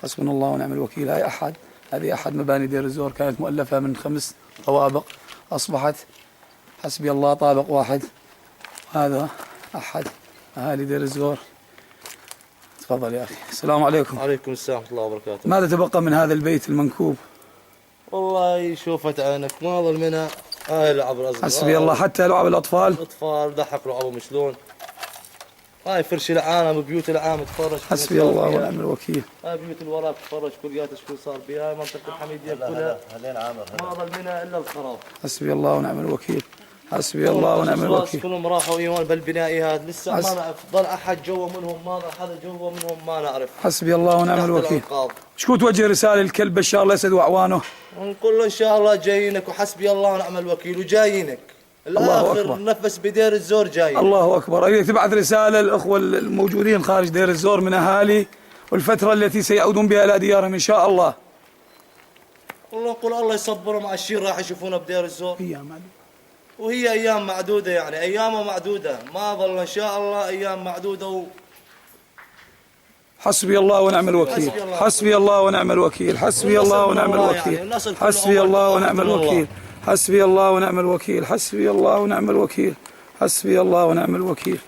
حسبنا الله ونعم الوكيل. هذه أحد مباني دير الزور، كانت مؤلفة من 5 طوابق، أصبحت حسبي الله طابق واحد. هذا أحد أهالي دير الزور. تفضل يا أخي. السلام عليكم. وعليكم السلام ورحمة الله وبركاته. ماذا تبقى من هذا البيت المنكوب؟ والله شوفت عينك ما ظل منها هاي لعب الأصغر. حسبي الله، حتى لعب الأطفال. الأطفال ضحك لعبهم شلون. هاي فرش العالم، بيوت العالم تفرج. حسبي الله ونعم الوكيل. هاي بيوت الوراء تفرج كليات شو صار بها. هاي منطقة الحميدية كلها ما ظل منها إلا الخراب. حسبي الله ونعم الوكيل. حسبي الله ونعم الوكيل. كلهم راحوا ايوان بالبناء هذا، لسه ما نعرف ضل احد جوا منهم، ما حدا جوا منهم ما نعرف. حسبي الله ونعم الوكيل. شكو توجه رساله للكلب بشار الاسد واعوانه؟ نقول له ان شاء الله جايينك، وحسبي الله ونعم الوكيل، وجايينك الاخر نفس بدير الزور جاي. الله اكبر. اريد تبعث رساله للاخوه الموجودين خارج دير الزور من اهالي، والفتره التي سيعودون بها الى ديارهم ان شاء الله. والله نقول الله يصبرهم على الشيء راح يشوفونه بدير الزور. وهي ايام معدوده، يعني ايامه معدوده، ما ظل ان شاء الله ايام معدوده. حسبي الله ونعم الوكيل. حسبي الله ونعم الوكيل. حسبي الله ونعم الوكيل. حسبي الله ونعم الوكيل. حسبي الله ونعم الوكيل. حسبي الله ونعم الوكيل. حسبي الله ونعم الوكيل.